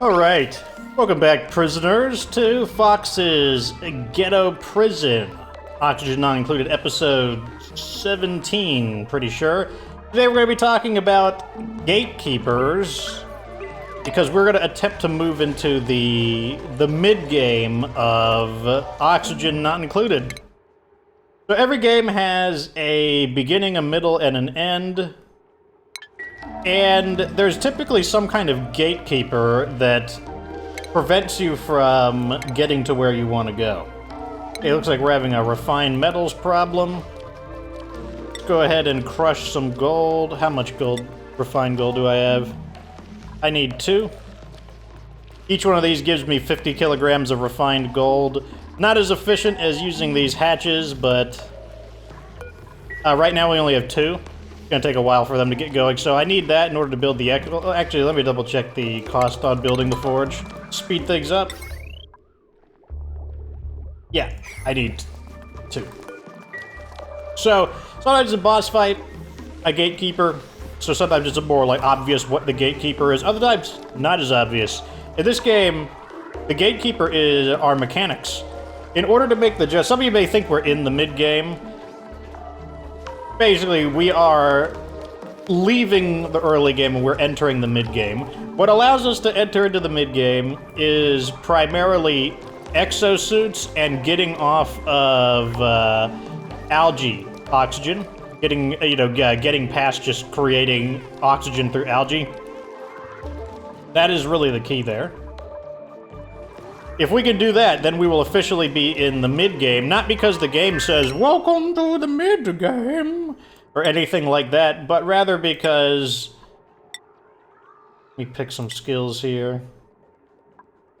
Alright, welcome back, prisoners, to Fox's Ghetto Prison. Oxygen Not Included, episode 17, pretty sure. Today we're going to be talking about gatekeepers, because we're going to attempt to move into the mid-game of Oxygen Not Included. So every game has a beginning, a middle, and an end. And there's typically some kind of gatekeeper that prevents you from getting to where you want to go. It looks like we're having a refined metals problem. Let's go ahead and crush some gold. How much gold, refined gold, do I have? I need 2. Each one of these gives me 50 kilograms of refined gold. Not as efficient as using these hatches, but right now we only have 2. It's gonna take a while for them to get going, so I need that in order to build the... Actually, let me double check the cost on building the forge. Speed things up. Yeah, I need 2. So, sometimes a boss fight, a gatekeeper, so sometimes it's more like obvious what the gatekeeper is, other times not as obvious. In this game, the gatekeeper is our mechanics. In order to make the jump, some of you may think we're in the mid-game. Basically, we are leaving the early game and we're entering the mid-game. What allows us to enter into the mid-game is primarily exosuits and getting off of algae oxygen. Getting past just creating oxygen through algae. That is really the key there. If we can do that, then we will officially be in the mid-game, not because the game says, "Welcome to the mid-game," or anything like that, but rather because... Let me pick some skills here.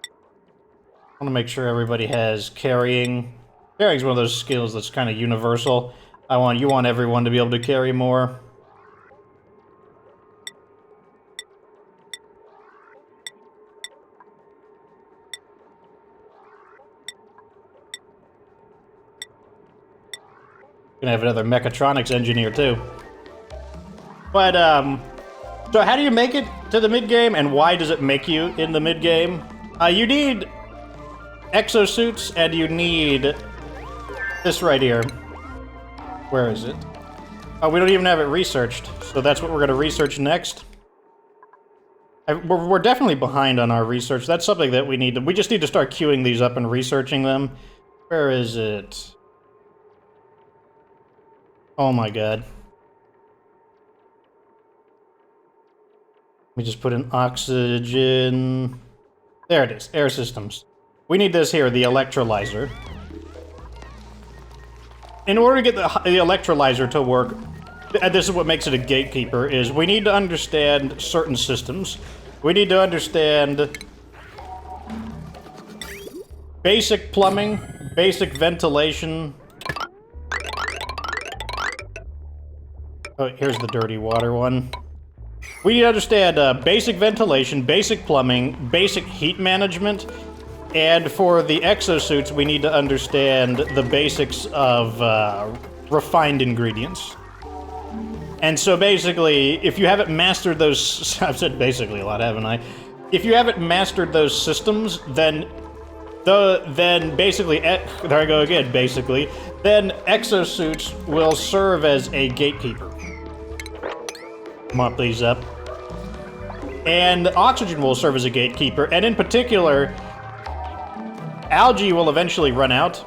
I want to make sure everybody has carrying. Carrying is one of those skills that's kind of universal. You want everyone to be able to carry more. Gonna have another mechatronics engineer too. But so how do you make it to the mid game, and why does it make you in the mid game? You need exosuits, and you need this right here. Where is it? Oh, we don't even have it researched, so that's what we're gonna research next. We're definitely behind on our research. That's something that we need to. We just need to start queuing these up and researching them. Where is it? Oh my god. Let me just put in oxygen. There it is, air systems. We need this here, the electrolyzer. In order to get the electrolyzer to work, and this is what makes it a gatekeeper, is we need to understand certain systems. We need to understand basic plumbing, basic ventilation. Oh, here's the dirty water one. We need to understand basic ventilation, basic plumbing, basic heat management, and for the exosuits, we need to understand the basics of refined ingredients. And so basically, if you haven't mastered those... I've said basically a lot, haven't I? If you haven't mastered those systems, then basically... There I go again, basically. Then exosuits will serve as a gatekeeper. Mop these up. And oxygen will serve as a gatekeeper, and in particular, algae will eventually run out,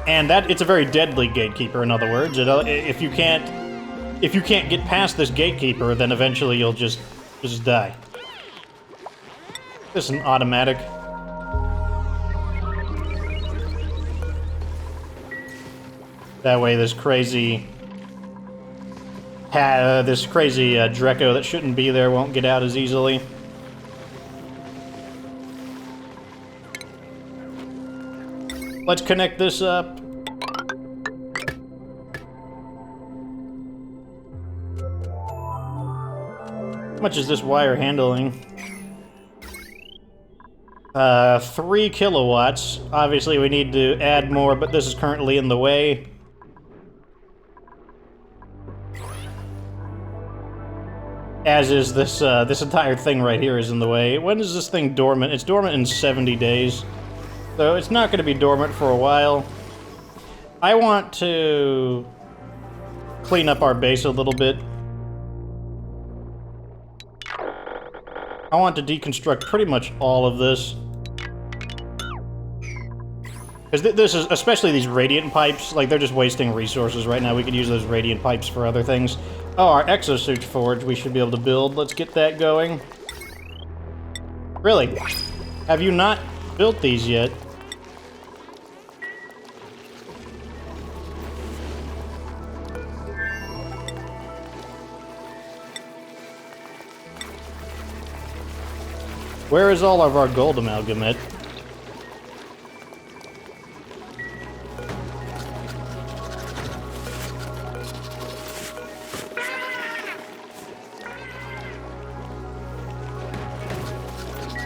and it's a very deadly gatekeeper, in other words. If you can't get past this gatekeeper, then eventually you'll just die. This is an automatic. That way this crazy Dreco that shouldn't be there won't get out as easily. Let's connect this up. How much is this wire handling? 3 kilowatts. Obviously we need to add more, but this is currently in the way. As is this, this entire thing right here is in the way. When is this thing dormant? It's dormant in 70 days. So it's not going to be dormant for a while. I want to clean up our base a little bit. I want to deconstruct pretty much all of this. Because this is, especially these radiant pipes, like, they're just wasting resources right now. We could use those radiant pipes for other things. Oh, our exosuit forge we should be able to build. Let's get that going. Really? Have you not built these yet? Where is all of our gold amalgamate?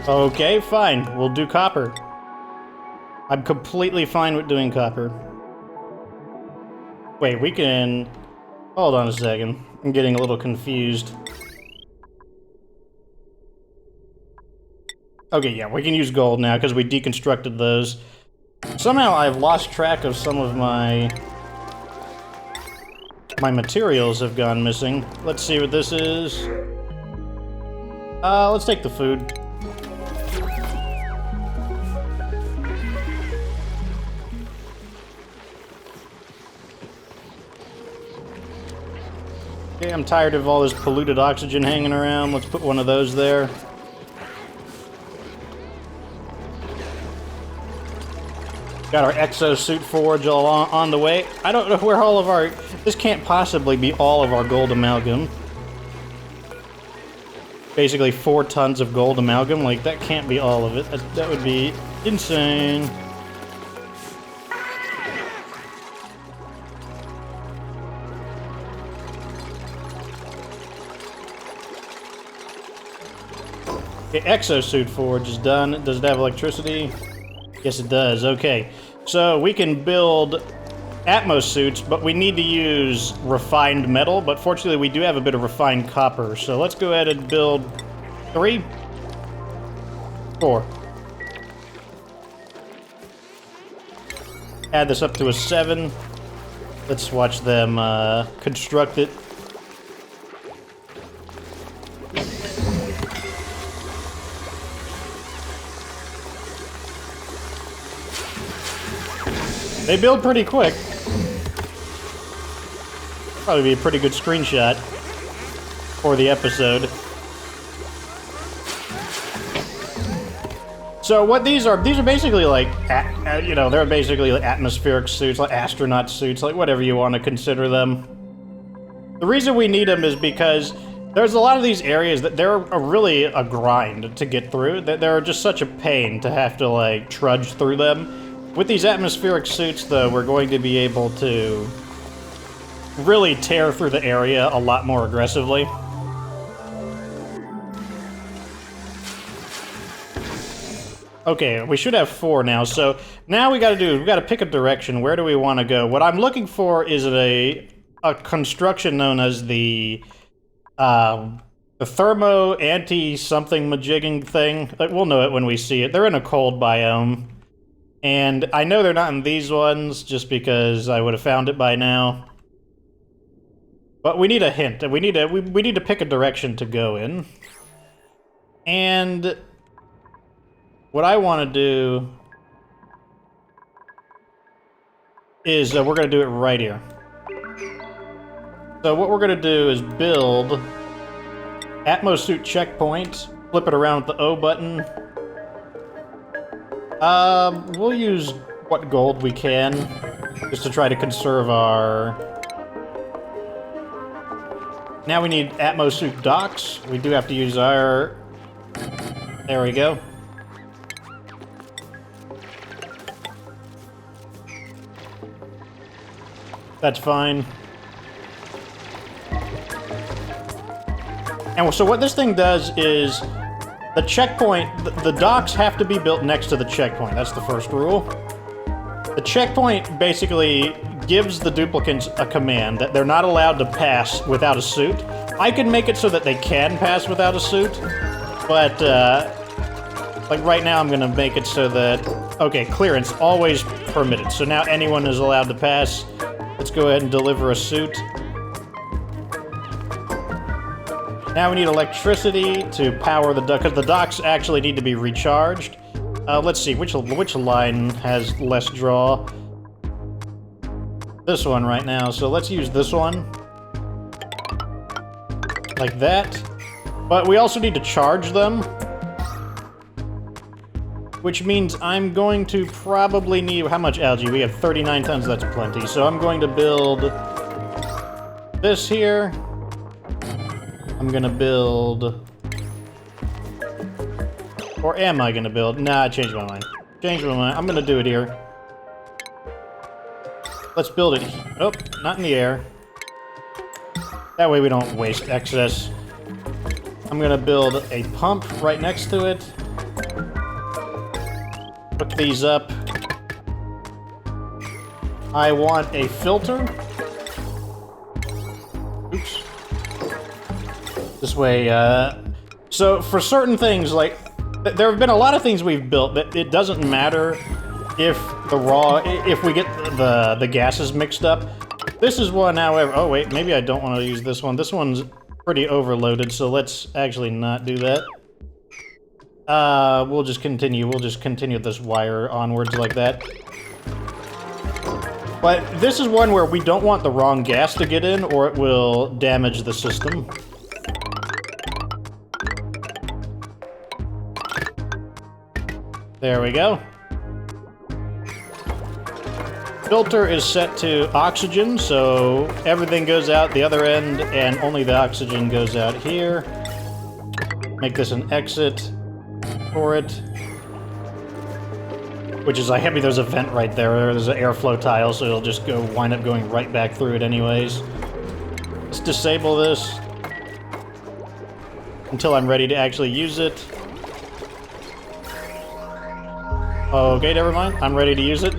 Okay, fine. We'll do copper. I'm completely fine with doing copper. Wait, we can... Hold on a second. I'm getting a little confused. Okay, yeah, we can use gold now because we deconstructed those. Somehow I've lost track of some of my materials have gone missing. Let's see what this is. Let's take the food. Okay, I'm tired of all this polluted oxygen hanging around. Let's put one of those there. Got our exosuit forge all on the way. I don't know where all of our... This can't possibly be all of our gold amalgam. Basically 4 tons of gold amalgam. Like, that can't be all of it. That would be insane. Okay, exosuit forge is done. Does it have electricity? Yes, it does. Okay. So we can build Atmos suits, but we need to use refined metal. But fortunately, we do have a bit of refined copper. So let's go ahead and build 3, 4. Add this up to a 7. Let's watch them construct it. They build pretty quick. Probably be a pretty good screenshot for the episode. So what these are basically like, you know, they're basically like atmospheric suits, like astronaut suits, like whatever you want to consider them. The reason we need them is because there's a lot of these areas that they're really a grind to get through. They're just such a pain to have to like trudge through them. With these atmospheric suits, though, we're going to be able to really tear through the area a lot more aggressively. Okay, we should have 4 now, so now we gotta pick a direction. Where do we want to go? What I'm looking for is a construction known as the thermo anti-something majigging thing. We'll know it when we see it. They're in a cold biome. And I know they're not in these ones, just because I would have found it by now. But we need a hint. We need to pick a direction to go in. And what I want to do is we're going to do it right here. So what we're going to do is build Atmos suit checkpoint, flip it around with the O button. We'll use what gold we can, just to try to conserve our... Now we need Atmos suit docks. We do have to use our... There we go. That's fine. And so what this thing does is... The checkpoint, the docks have to be built next to the checkpoint. That's the first rule. The checkpoint basically gives the duplicants a command that they're not allowed to pass without a suit. I can make it so that they can pass without a suit, but, like right now I'm gonna make it so that, okay, clearance always permitted. So now anyone is allowed to pass. Let's go ahead and deliver a suit. Now we need electricity to power the dock, because the docks actually need to be recharged. Let's see, which line has less draw? This one right now, so let's use this one. Like that. But we also need to charge them. Which means I'm going to probably need... How much algae? We have 39 tons, that's plenty. So I'm going to build this here. I'm gonna build... Or am I gonna build? Nah, I changed my mind. Changed my mind. I'm gonna do it here. Let's build it. Oh, not in the air. That way we don't waste excess. I'm gonna build a pump right next to it. Hook these up. I want a filter. Oops. This way, so for certain things, like, there have been a lot of things we've built that it doesn't matter if if we get the gases mixed up. This is one, however, oh wait, maybe I don't want to use this one. This one's pretty overloaded, so let's actually not do that. We'll just continue this wire onwards like that. But this is one where we don't want the wrong gas to get in, or it will damage the system. There we go. Filter is set to oxygen, so everything goes out the other end, and only the oxygen goes out here. Make this an exit for it. Which is, I mean, there's a vent right there. There's an airflow tile, so it'll just wind up going right back through it anyways. Let's disable this until I'm ready to actually use it. Okay, never mind. I'm ready to use it.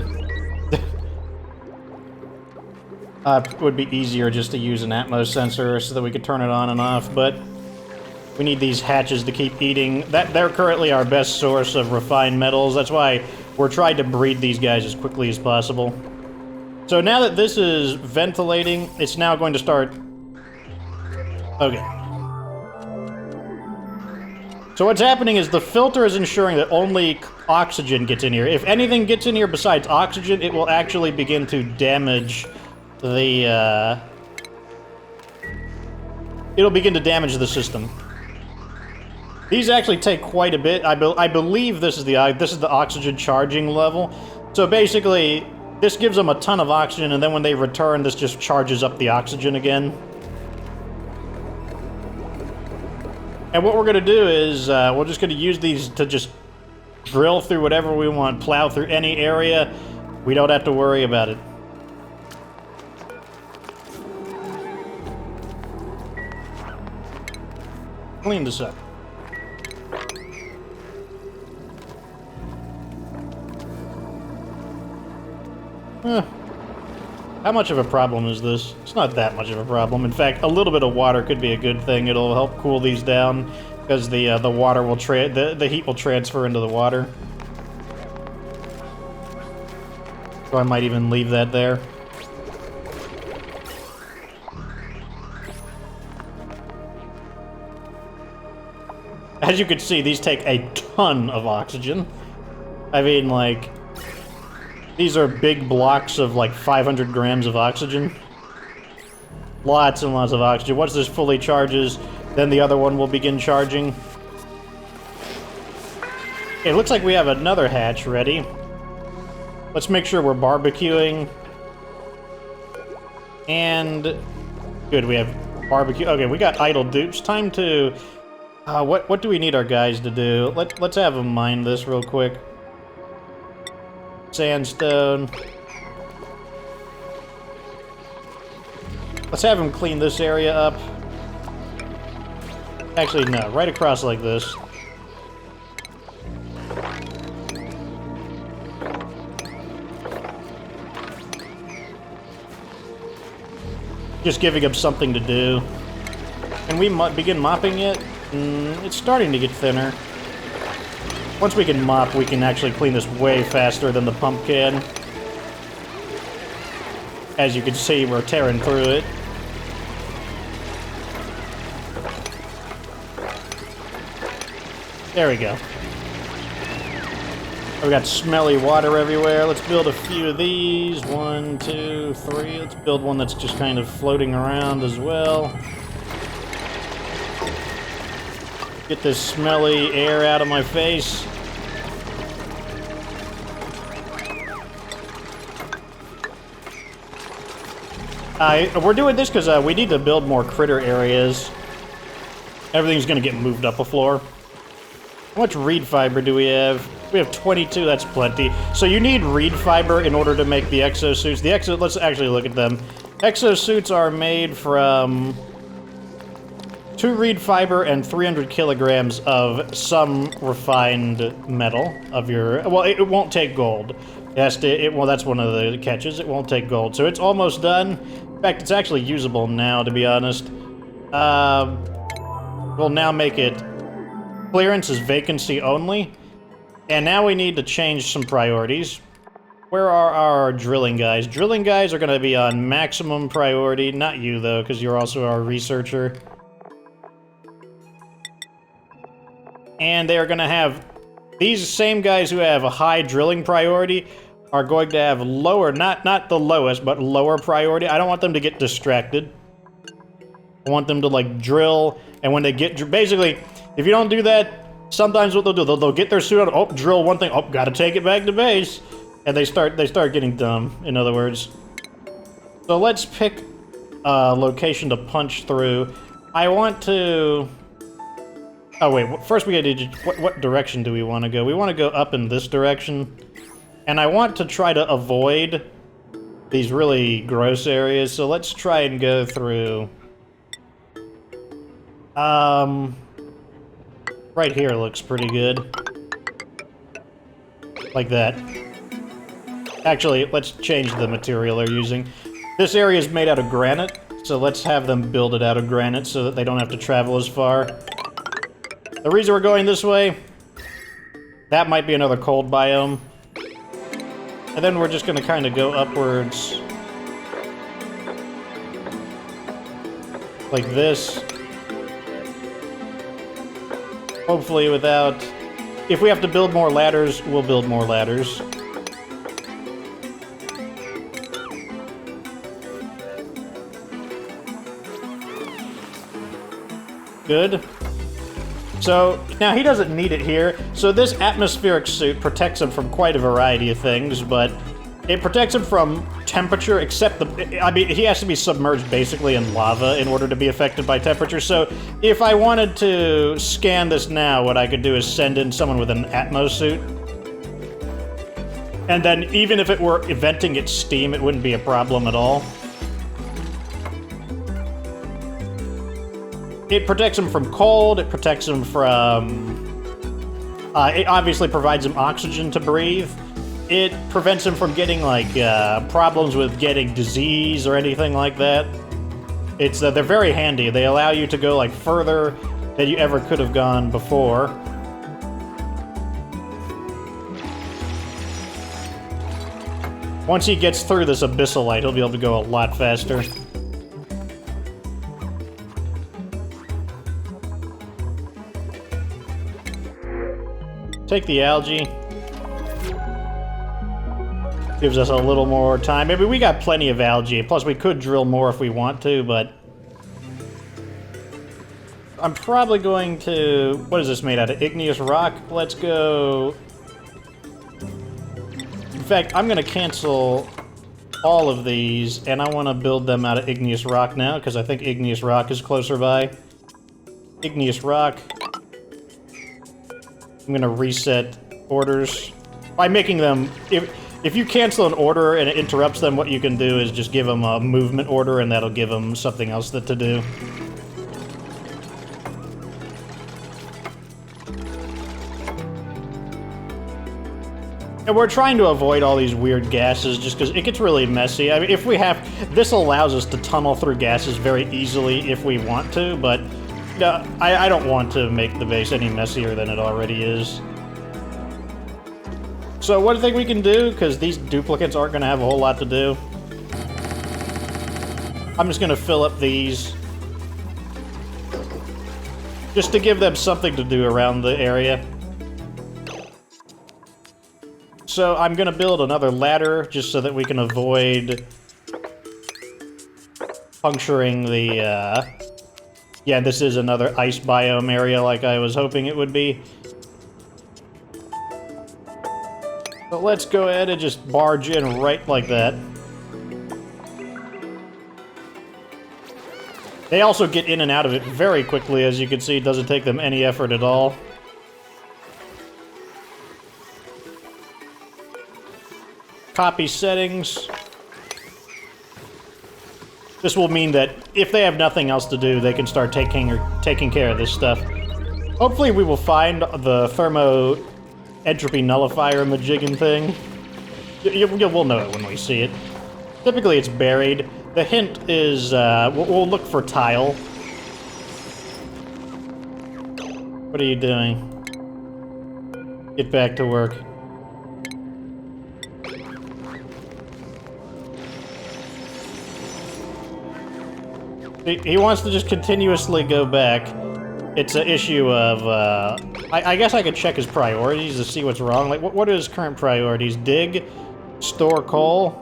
It would be easier just to use an Atmos sensor so that we could turn it on and off, but we need these hatches to keep eating. They're currently our best source of refined metals. That's why we're trying to breed these guys as quickly as possible. So now that this is ventilating, it's now going to start... Okay. So what's happening is the filter is ensuring that only oxygen gets in here. If anything gets in here besides oxygen, it will actually begin to damage the, it'll begin to damage the system. These actually take quite a bit. I believe this is the oxygen charging level. So basically, this gives them a ton of oxygen, and then when they return, this just charges up the oxygen again. And what we're going to do is, we're just going to use these to just drill through whatever we want, plow through any area. We don't have to worry about it. Clean this up. How much of a problem is this? It's not that much of a problem. In fact, a little bit of water could be a good thing. It'll help cool these down because the water will the heat will transfer into the water. So I might even leave that there. As you can see, these take a ton of oxygen. I mean, like, these are big blocks of like 500 grams of oxygen. Lots and lots of oxygen. Once this fully charges, then the other one will begin charging. Okay, it looks like we have another hatch ready. Let's make sure we're barbecuing. And good, we have barbecue. Okay, we got idle dupes. Time to... what do we need our guys to do? Let's have them mine this real quick. Sandstone. Let's have them clean this area up. Actually, no, right across like this. Just giving them something to do. Can we begin mopping it? It's starting to get thinner. Once we can mop, we can actually clean this way faster than the pump can. As you can see, we're tearing through it. There we go. We got smelly water everywhere. Let's build a few of these. 1, 2, 3. Let's build one that's just kind of floating around as well. Get this smelly air out of my face. We're doing this because we need to build more critter areas. Everything's going to get moved up a floor. How much reed fiber do we have? We have 22, that's plenty. So you need reed fiber in order to make the exosuits. Let's actually look at them. Exosuits are made from 2 reed fiber and 300 kilograms of some refined metal of your... Well, it won't take gold. Well, that's one of the catches. It won't take gold. So it's almost done. In fact, it's actually usable now, to be honest. We'll now make it... Clearance is vacancy only. And now we need to change some priorities. Where are our drilling guys? Drilling guys are going to be on maximum priority. Not you, though, because you're also our researcher. And they are going to have... These same guys who have a high drilling priority are going to have lower, not the lowest, but lower priority. I don't want them to get distracted. I want them to, like, drill, and when they get... Basically, if you don't do that... Sometimes what they'll do, they'll get their suit on, oh, drill one thing, oh, gotta take it back to base. And they start getting dumb, in other words. So let's pick a location to punch through. I want to... Oh wait, first we gotta do, what direction do we want to go? We want to go up in this direction. And I want to try to avoid these really gross areas, so let's try and go through... Right here looks pretty good. Like that. Actually, let's change the material they're using. This area is made out of granite, so let's have them build it out of granite so that they don't have to travel as far. The reason we're going this way, that might be another cold biome. And then we're just gonna kind of go upwards. Like this. Hopefully without... If we have to build more ladders, we'll build more ladders. Good. So, now he doesn't need it here. So this atmospheric suit protects him from quite a variety of things, but it protects him from temperature, except the... I mean, he has to be submerged basically in lava in order to be affected by temperature. So if I wanted to scan this now, what I could do is send in someone with an Atmos suit. And then even if it were venting its steam, it wouldn't be a problem at all. It protects him from cold, it protects him from... it obviously provides him oxygen to breathe. It prevents him from getting, like, problems with getting disease or anything like that. It's, they're very handy. They allow you to go, like, further than you ever could have gone before. Once he gets through this abyssalite, he'll be able to go a lot faster. Take the algae. Gives us a little more time. Maybe we got plenty of algae. Plus, we could drill more if we want to, but... I'm probably going to... What is this made out of? Igneous rock? Let's go... In fact, I'm going to cancel all of these, and I want to build them out of igneous rock now, because I think igneous rock is closer by. Igneous rock. I'm going to reset orders. By making them... If you cancel an order and it interrupts them, what you can do is just give them a movement order, and that'll give them something else to do. And we're trying to avoid all these weird gases just because it gets really messy. I mean, if we have... This allows us to tunnel through gases very easily if we want to, but No, I don't want to make the base any messier than it already is. So what do you think we can do? Because these duplicates aren't going to have a whole lot to do. I'm just going to fill up these. Just to give them something to do around the area. So I'm going to build another ladder just so that we can avoid puncturing the... Yeah, this is another ice biome area like I was hoping it would be. But let's go ahead and just barge in right like that. They also get in and out of it very quickly, as you can see. It doesn't take them any effort at all. Copy settings. This will mean that if they have nothing else to do, they can start taking care of this stuff. Hopefully we will find the thermo entropy nullifier majiggin thing. We'll know it when we see it. Typically it's buried. The hint is, we'll look for tile. What are you doing? Get back to work. He wants to just continuously go back. It's an issue of, I guess I could check his priorities to see what's wrong. Like, what are his current priorities? Dig? Store coal?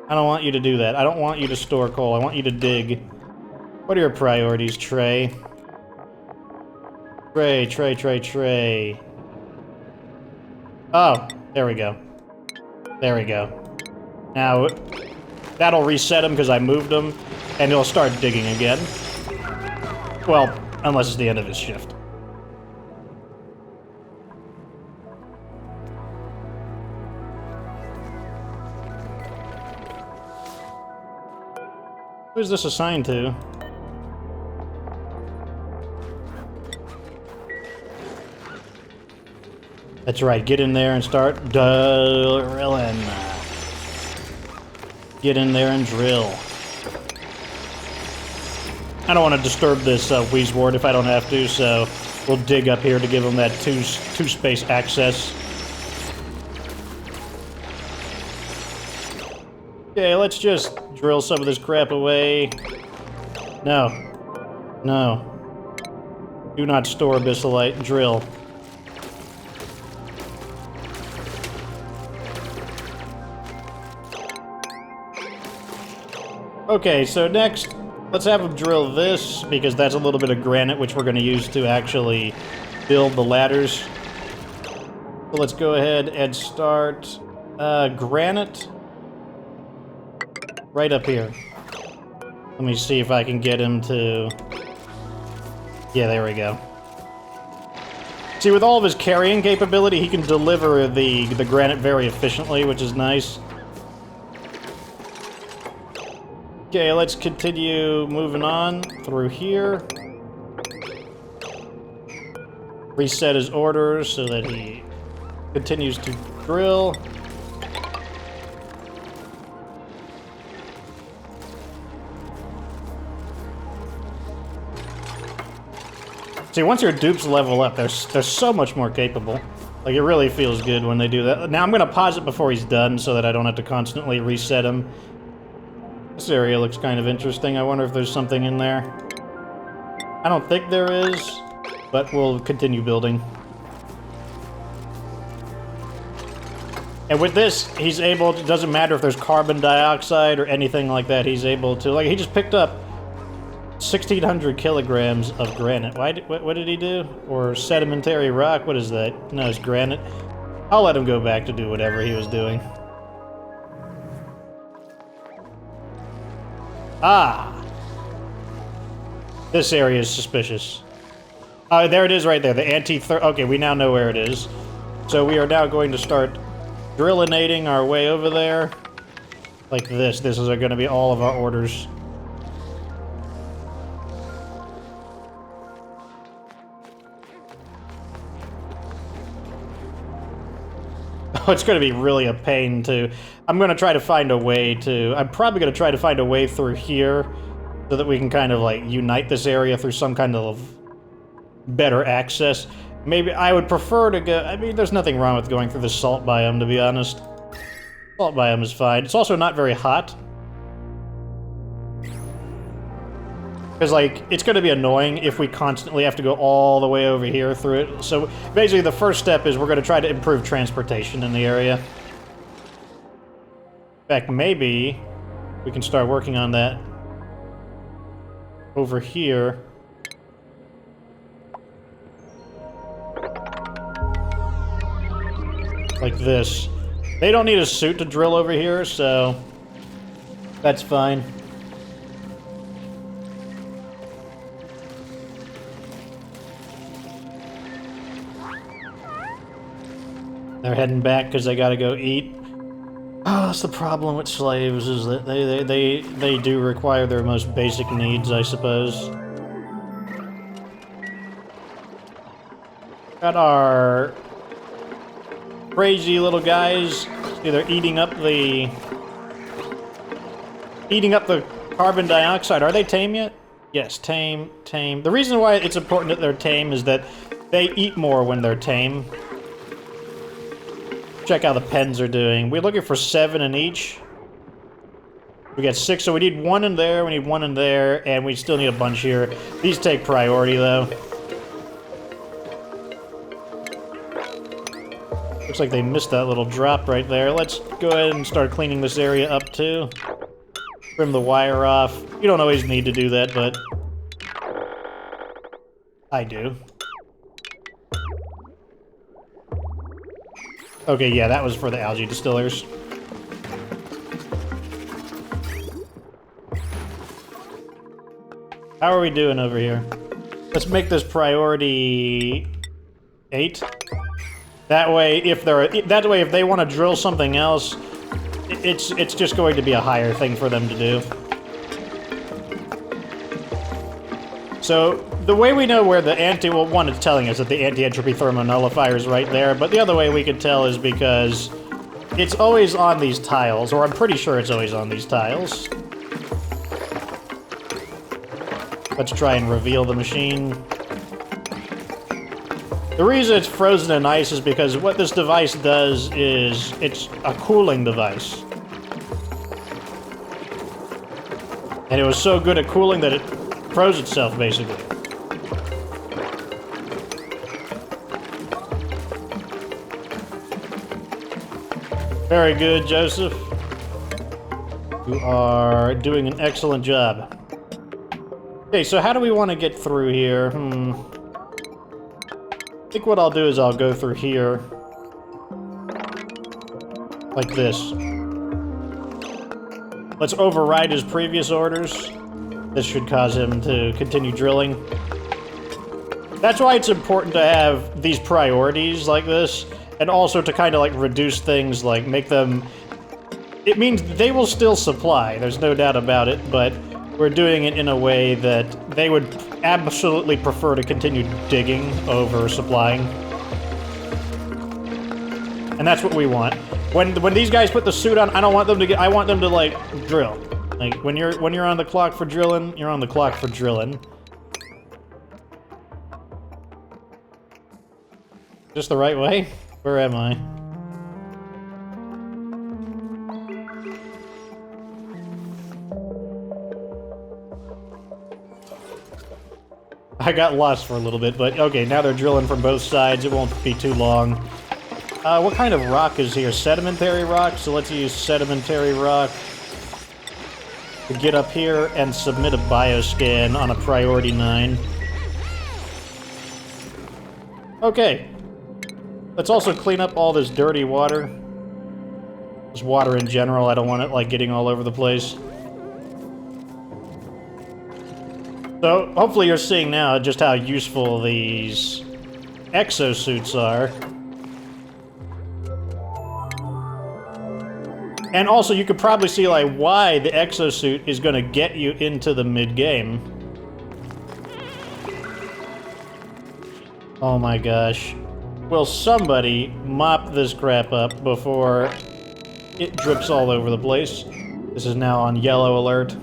I don't want you to do that. I don't want you to store coal. I want you to dig. What are your priorities, Trey? Trey. Oh, there we go. There we go. Now, that'll reset him because I moved him. And he'll start digging again. Well, unless it's the end of his shift. Who's this assigned to? That's right, get in there and start drilling. Get in there and drill. I don't want to disturb this Wheezeward if I don't have to, so we'll dig up here to give him that two-space access. Okay, let's just drill some of this crap away. No. Do not store abyssalite. Drill. Okay, so next... Let's have him drill this, because that's a little bit of granite, which we're going to use to actually build the ladders. So let's go ahead and start granite right up here. Let me see if I can get him to... Yeah, there we go. See, with all of his carrying capability, he can deliver the granite very efficiently, which is nice. Okay, let's continue moving on through here. Reset his orders so that he continues to drill. See, once your dupes level up, they're so much more capable. Like, it really feels good when they do that. Now, I'm going to pause it before he's done so that I don't have to constantly reset him. This area looks kind of interesting. I wonder if there's something in there. I don't think there is, but we'll continue building. And with this, he's able to, it doesn't matter if there's carbon dioxide or anything like that, he's able to, like, he just picked up 1,600 kilograms of granite. What did he do? Or sedimentary rock? What is that? No, it's granite. I'll let him go back to do whatever he was doing. Ah! This area is suspicious. There it is right there, the okay, we now know where it is. So we are now going to start drillinating our way over there. Like this. This is going to be all of our orders. Oh, it's going to be really a pain to... I'm going to try to find a way to... I'm probably going to try to find a way through here so that we can kind of like unite this area through some kind of better access. Maybe I would prefer to go... I mean, there's nothing wrong with going through the salt biome, to be honest. Salt biome is fine. It's also not very hot. Because, like, it's going to be annoying if we constantly have to go all the way over here through it. So, basically, the first step is we're going to try to improve transportation in the area. In fact, maybe we can start working on that over here. Like this. They don't need a suit to drill over here, so that's fine. They're heading back because they gotta go eat. Oh, that's the problem with slaves, is that they do require their most basic needs, I suppose. Got our crazy little guys. They're eating up the carbon dioxide. Are they tame yet? Yes, tame. The reason why it's important that they're tame is that they eat more when they're tame. Check how the pens are doing. We're looking for 7 in each. We got 6, so we need 1 in there, we need 1 in there, and we still need a bunch here. These take priority, though. Looks like they missed that little drop right there. Let's go ahead and start cleaning this area up, too. Trim the wire off. You don't always need to do that, but I do. Okay, yeah, that was for the algae distillers. How are we doing over here? Let's make this priority 8. That way, if they want to drill something else, it's just going to be a higher thing for them to do. So, the way we know where the well, one, it's telling us that the anti-entropy thermonullifier is right there, but the other way we could tell is because it's always on these tiles, or I'm pretty sure it's always on these tiles. Let's try and reveal the machine. The reason it's frozen in ice is because what this device does is it's a cooling device. And it was so good at cooling that it froze itself, basically. Very good, Joseph. You are doing an excellent job. Okay, so how do we want to get through here? I think what I'll do is I'll go through here. Like this. Let's override his previous orders. This should cause him to continue drilling. That's why it's important to have these priorities like this, and also to kind of like reduce things, like make them... It means they will still supply, there's no doubt about it, but we're doing it in a way that they would absolutely prefer to continue digging over supplying. And that's what we want. When these guys put the suit on, I don't want them to get... I want them to, like, drill. Like, when you're on the clock for drilling, you're on the clock for drilling. Just the right way? Where am I? I got lost for a little bit, but okay, now they're drilling from both sides. It won't be too long. What kind of rock is here? Sedimentary rock? So let's use sedimentary rock to get up here and submit a bioscan on a priority 9. Okay. Let's also clean up all this dirty water. This water in general, I don't want it, like, getting all over the place. So, hopefully you're seeing now just how useful these exosuits are. And also, you could probably see, like, why the exosuit is going to get you into the mid-game. Oh my gosh. Will somebody mop this crap up before it drips all over the place? This is now on yellow alert.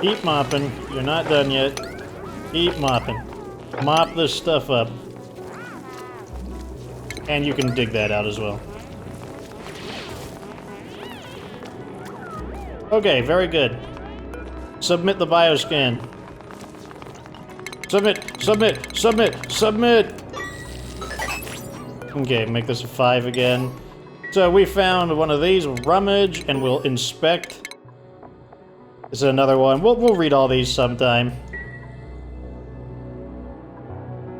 Keep mopping. You're not done yet. Keep mopping. Mop this stuff up. And you can dig that out as well. Okay, very good. Submit the bioscan. Submit, submit, submit, submit! Okay, make this a 5 again. So we found one of these, rummage, and we'll inspect. This is another one. We'll read all these sometime.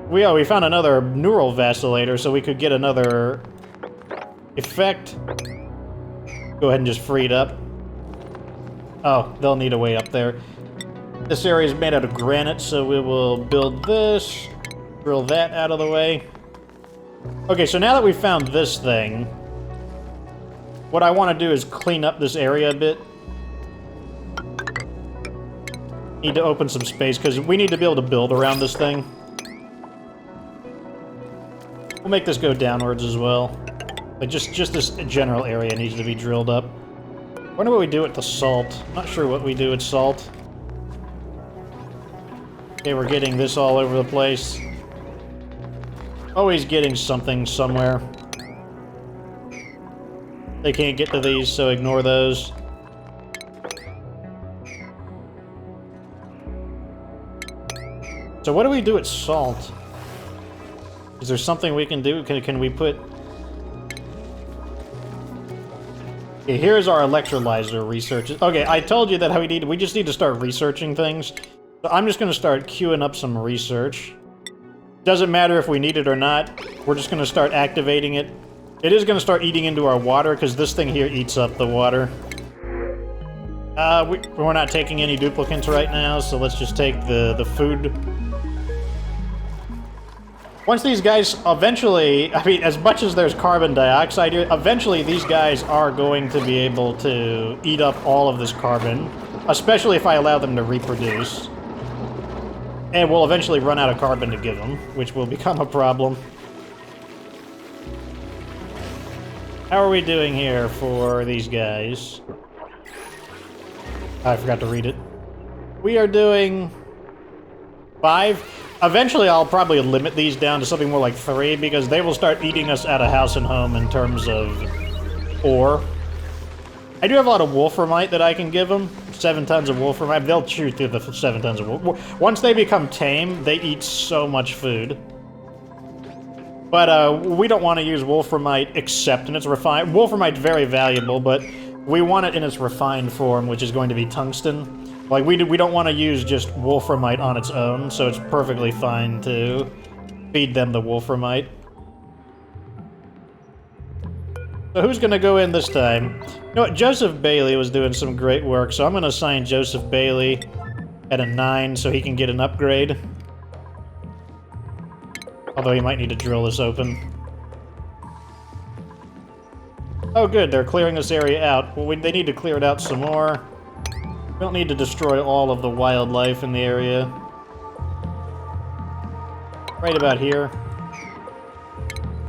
We found another neural vacillator, so we could get another effect. Go ahead and just free it up. Oh, they'll need a way up there. This area is made out of granite, so we will build this, drill that out of the way. Okay, so now that we've found this thing, what I want to do is clean up this area a bit. Need to open some space, because we need to be able to build around this thing. We'll make this go downwards as well. But just this general area needs to be drilled up. I wonder what we do with the salt. Not sure what we do with salt. Okay, we're getting this all over the place. Always getting something somewhere. They can't get to these, so ignore those. So what do we do with salt? Is there something we can do? Can we put... Okay, here's our electrolyzer research. Okay, I told you that we just need to start researching things. So I'm just going to start queuing up some research. Doesn't matter if we need it or not. We're just going to start activating it. It is going to start eating into our water, because this thing here eats up the water. We're not taking any duplicants right now, so let's just take the food. Once these guys eventually, I mean, as much as there's carbon dioxide here, eventually these guys are going to be able to eat up all of this carbon, especially if I allow them to reproduce. And we'll eventually run out of carbon to give them, which will become a problem. How are we doing here for these guys? I forgot to read it. We are doing 5. Eventually, I'll probably limit these down to something more like 3, because they will start eating us out of house and home in terms of ore. I do have a lot of wolframite that I can give them. 7 tons of wolframite. They'll chew through the 7 tons of wolframite. Once they become tame, they eat so much food. But we don't want to use wolframite except in its refined... Wolframite's very valuable, but we want it in its refined form, which is going to be tungsten. Like, we don't want to use just wolframite on its own, so it's perfectly fine to feed them the wolframite. So who's going to go in this time? You know what, Joseph Bailey was doing some great work, so I'm going to assign Joseph Bailey at a 9 so he can get an upgrade. Although he might need to drill this open. Oh good, they're clearing this area out. Well, they need to clear it out some more. We don't need to destroy all of the wildlife in the area. Right about here.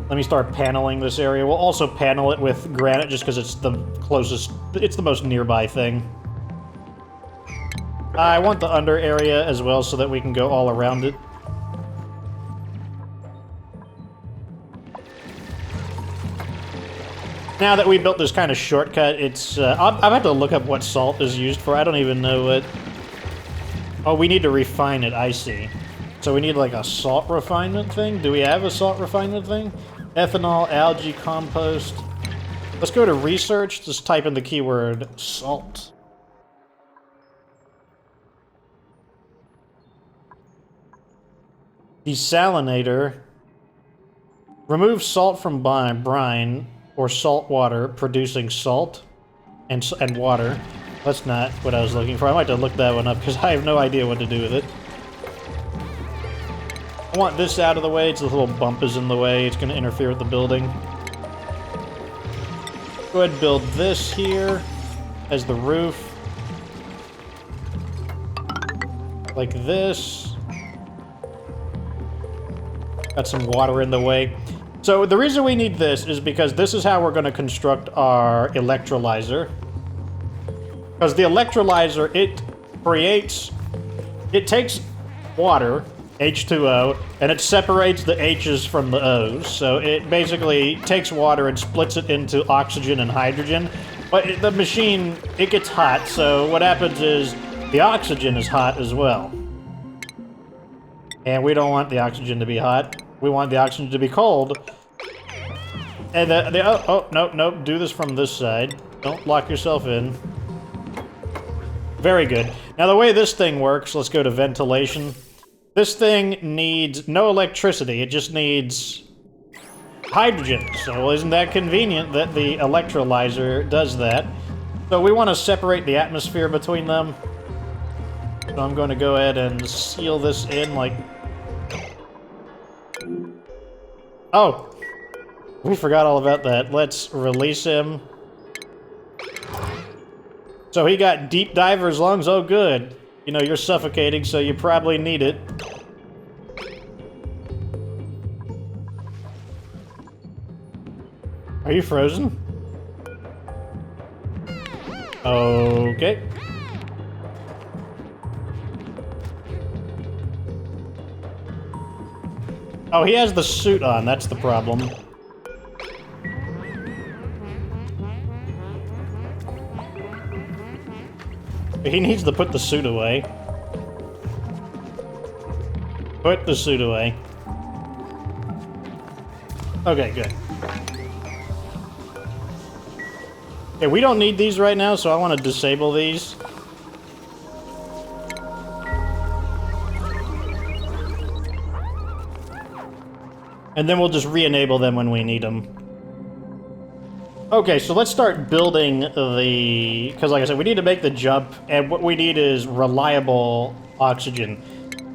Let me start paneling this area. We'll also panel it with granite just because it's the closest, it's the most nearby thing. I want the under area as well so that we can go all around it. Now that we built this kind of shortcut, it's... I'll have to look up what salt is used for. I don't even know what... Oh, we need to refine it, I see. So we need like a salt refinement thing? Do we have a salt refinement thing? Ethanol, algae, compost. Let's go to research. Just type in the keyword salt. Desalinator. Remove salt from brine or salt water, producing salt and water. That's not what I was looking for. I might have to look that one up because I have no idea what to do with it. I want this out of the way. It's a little bump is in the way. It's going to interfere with the building. Go ahead and build this here as the roof. Like this. Got some water in the way. So the reason we need this is because this is how we're going to construct our electrolyzer. Because the electrolyzer, creates... It takes water, H2O, and it separates the H's from the O's. So it basically takes water and splits it into oxygen and hydrogen. But the machine, it gets hot, so what happens is the oxygen is hot as well. And we don't want the oxygen to be hot. We want the oxygen to be cold. And no, do this from this side. Don't lock yourself in. Very good. Now the way this thing works, let's go to ventilation. This thing needs no electricity, it just needs hydrogen. So isn't that convenient that the electrolyzer does that? So we want to separate the atmosphere between them. So I'm going to go ahead and seal this in like... Oh! We forgot all about that. Let's release him. So he got deep diver's lungs. Oh, good. You know, you're suffocating, so you probably need it. Are you frozen? Okay. Oh, he has the suit on. That's the problem. He needs to put the suit away. Put the suit away. Okay, good. Okay, we don't need these right now, so I want to disable these. And then we'll just re-enable them when we need them. Okay, so let's start building the... Because like I said, we need to make the jump, and what we need is reliable oxygen.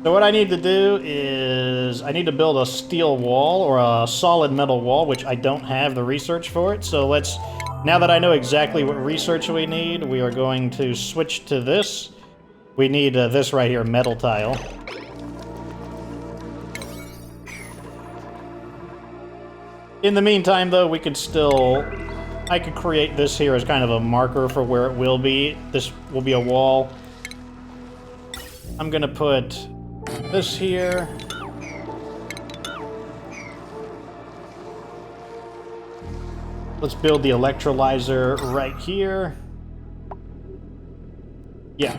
So what I need to do is... I need to build a steel wall, or a solid metal wall, which I don't have the research for it. So let's... Now that I know exactly what research we need, we are going to switch to this. We need this right here, metal tile. In the meantime, though, we could still... I could create this here as kind of a marker for where it will be. This will be a wall. I'm gonna put this here. Let's build the electrolyzer right here. Yeah.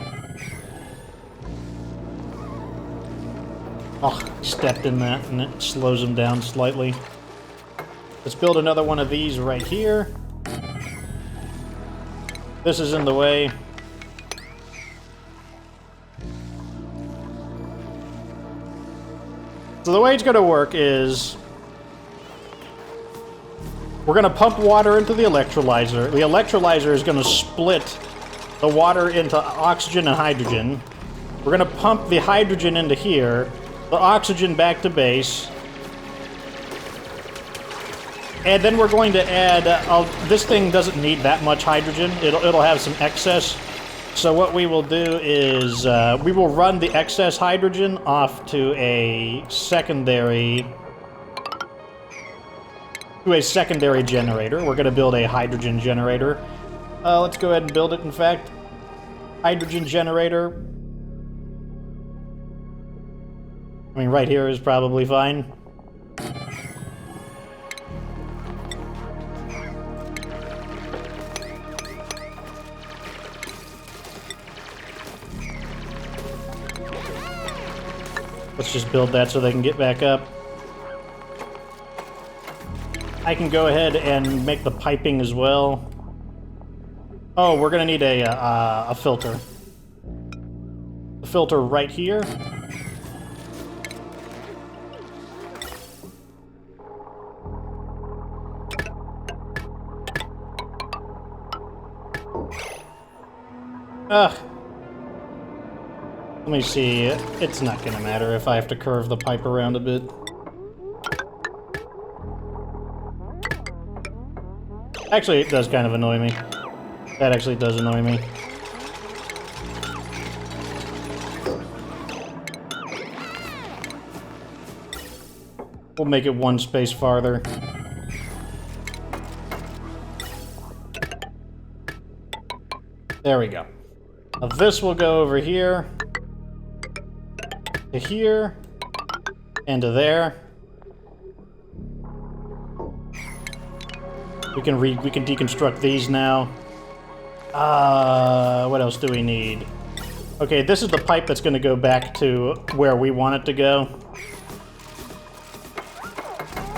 Oh, stepped in that and it slows him down slightly. Let's build another one of these right here. This is in the way. So the way it's going to work is we're going to pump water into the electrolyzer. The electrolyzer is going to split the water into oxygen and hydrogen. We're going to pump the hydrogen into here, the oxygen back to base. And then we're going to add, this thing doesn't need that much hydrogen. It'll have some excess. So what we will do is, we will run the excess hydrogen off to a secondary generator. We're going to build a hydrogen generator. Let's go ahead and build it, in fact. Hydrogen generator. I mean, right here is probably fine. Let's just build that so they can get back up. I can go ahead and make the piping as well. Oh, we're gonna need a filter. A filter right here. Ugh. Let me see. It's not gonna matter if I have to curve the pipe around a bit. Actually, it does kind of annoy me. That actually does annoy me. We'll make it one space farther. There we go. Now this will go over here, to here, and to there. We can deconstruct these now. What else do we need? Okay, this is the pipe that's going to go back to where we want it to go.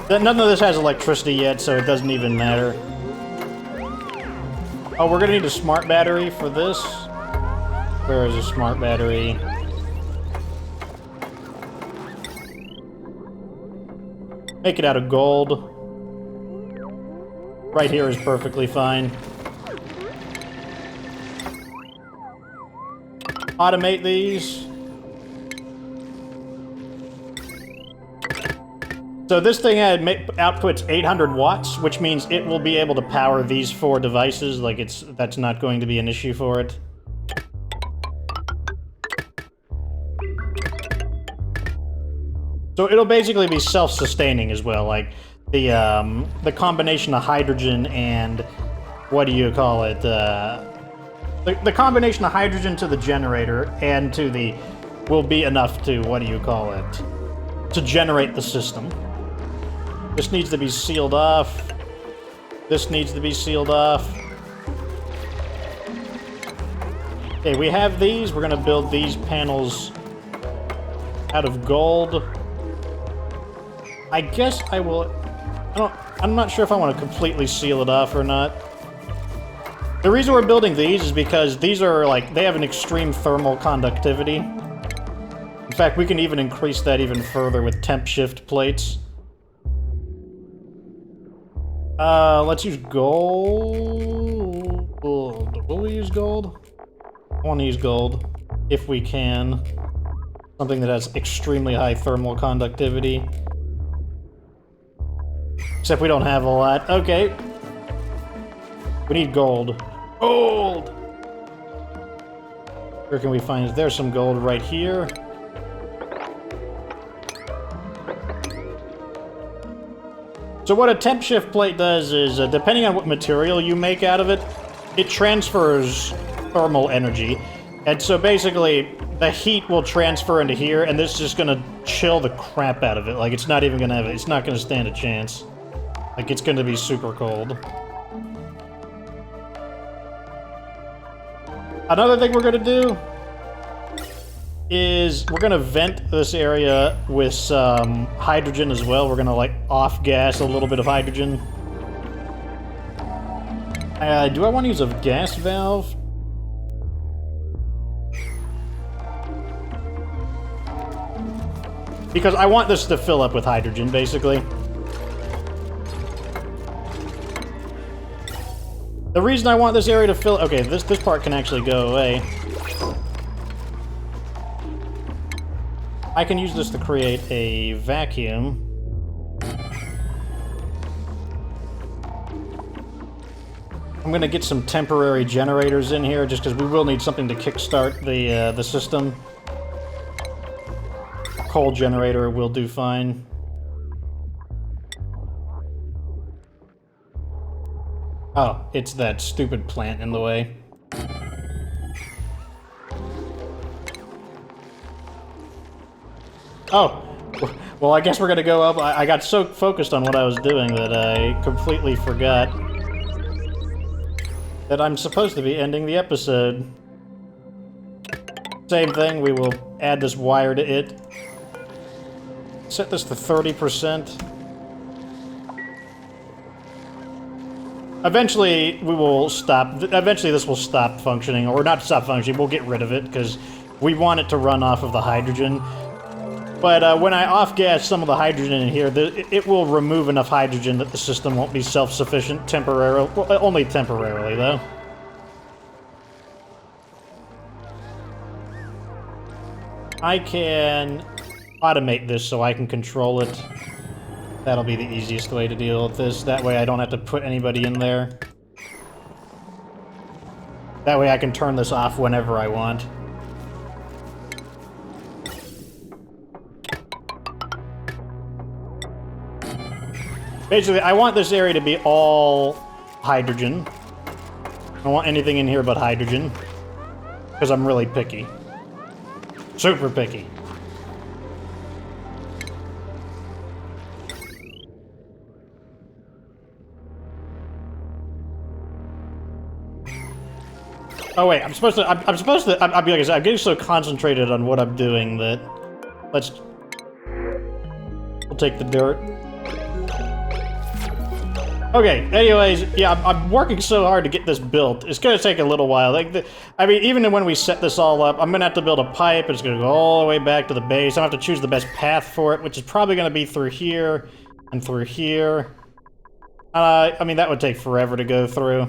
None of this has electricity yet, so it doesn't even matter. Oh, we're going to need a smart battery for this. Where is a smart battery? Make it out of gold. Right here is perfectly fine. Automate these. So this thing outputs 800 watts, which means it will be able to power these 4 devices. Like that's not going to be an issue for it. So it'll basically be self-sustaining as well. Like the combination of hydrogen and what do you call it? The combination of hydrogen to the generator and to the will be enough to what do you call it? To generate the system. This needs to be sealed off. This needs to be sealed off. Okay, we have these. We're gonna build these panels out of gold. I guess I will. I'm not sure if I want to completely seal it off or not. The reason we're building these is because these are like, they have an extreme thermal conductivity. In fact, we can even increase that even further with temp shift plates. Let's use gold. Will we use gold? I want to use gold, if we can. Something that has extremely high thermal conductivity. Except we don't have a lot. Okay. We need gold. Gold! Where can we find it? There's some gold right here. So what a temp shift plate does is, depending on what material you make out of it, it transfers thermal energy. And so basically, the heat will transfer into here, and this is just gonna chill the crap out of it. Like, it's not even gonna have it. It's not gonna stand a chance. Like, it's gonna be super cold. Another thing we're gonna do is we're gonna vent this area with some hydrogen as well. We're gonna, like, off-gas a little bit of hydrogen. Do I want to use a gas valve? Because I want this to fill up with hydrogen, basically. The reason I want this area to fill... Okay, this part can actually go away. I can use this to create a vacuum. I'm gonna get some temporary generators in here, just because we will need something to kickstart the system. A coal generator will do fine. Oh, it's that stupid plant in the way. Oh, well, I guess we're gonna go up. I got so focused on what I was doing that I completely forgot that I'm supposed to be ending the episode. Same thing, we will add this wire to it. Set this to 30%. Eventually, we will stop. Eventually, this will stop functioning, or not stop functioning. We'll get rid of it because we want it to run off of the hydrogen. But when I off-gas some of the hydrogen in here, it will remove enough hydrogen that the system won't be self-sufficient temporarily. Well, only temporarily, though. I can automate this so I can control it. That'll be the easiest way to deal with this. That way I don't have to put anybody in there. That way I can turn this off whenever I want. Basically, I want this area to be all hydrogen. I don't want anything in here but hydrogen. Because I'm really picky. Super picky. Oh wait, I'm supposed to, like I said, I'm getting so concentrated on what I'm doing that, we'll take the dirt. Okay, anyways, yeah, I'm working so hard to get this built. It's gonna take a little while. I mean, even when we set this all up, I'm gonna have to build a pipe. It's gonna go all the way back to the base. I have to choose the best path for it, which is probably gonna be through here and through here. I mean, that would take forever to go through.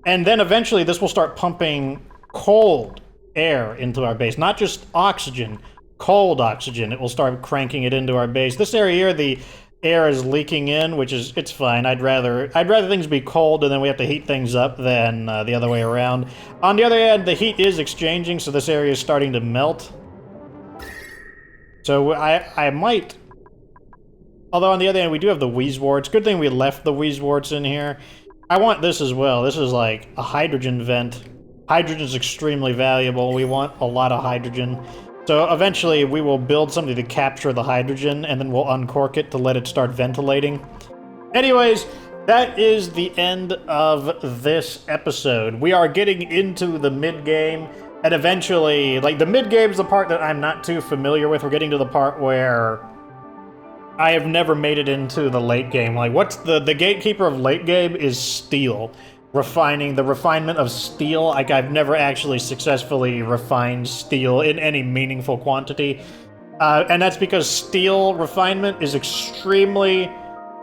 And then eventually this will start pumping cold air into our base. Not just oxygen, cold oxygen. It will start cranking it into our base. This area here, the air is leaking in, which is, it's fine. I'd rather things be cold and then we have to heat things up than the other way around. On the other hand, the heat is exchanging, so this area is starting to melt. So I might... Although on the other hand, we do have the Wheezeworts. Good thing we left the Wheezeworts in here. I want this as well. This is like a hydrogen vent. Hydrogen is extremely valuable. We want a lot of hydrogen. So eventually we will build something to capture the hydrogen and then we'll uncork it to let it start ventilating. Anyways, that is the end of this episode. We are getting into the mid-game and eventually, like, the mid-game is the part that I'm not too familiar with. We're getting to the part where I have never made it into the late game. Like, what's the gatekeeper of late game is steel. The refinement of steel. Like, I've never actually successfully refined steel in any meaningful quantity. And that's because steel refinement is extremely,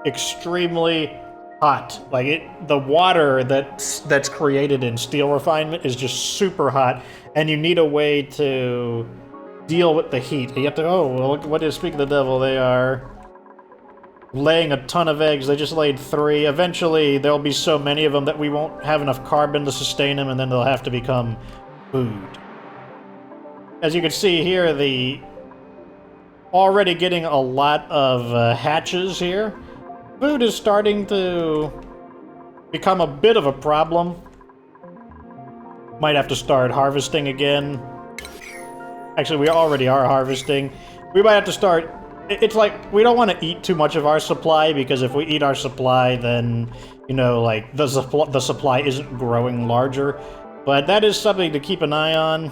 extremely hot. Like, the water that's created in steel refinement is just super hot, and you need a way to deal with the heat. You have to, oh, well, what is, speak of the devil, they are laying a ton of eggs. They just laid 3. Eventually, there'll be so many of them that we won't have enough carbon to sustain them, and then they'll have to become food. As you can see here, already getting a lot of hatches here. Food is starting to become a bit of a problem. Might have to start harvesting again. Actually, we already are harvesting. We might have to start... It's like, we don't want to eat too much of our supply, because if we eat our supply, then, you know, like, the supply isn't growing larger. But that is something to keep an eye on.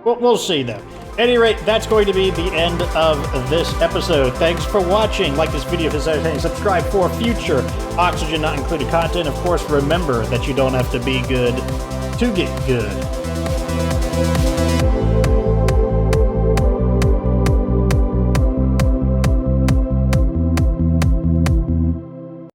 We'll see, though. At any rate, that's going to be the end of this episode. Thanks for watching. Like this video if it's entertaining. Subscribe for future Oxygen Not Included content. Of course, remember that you don't have to be good to get good.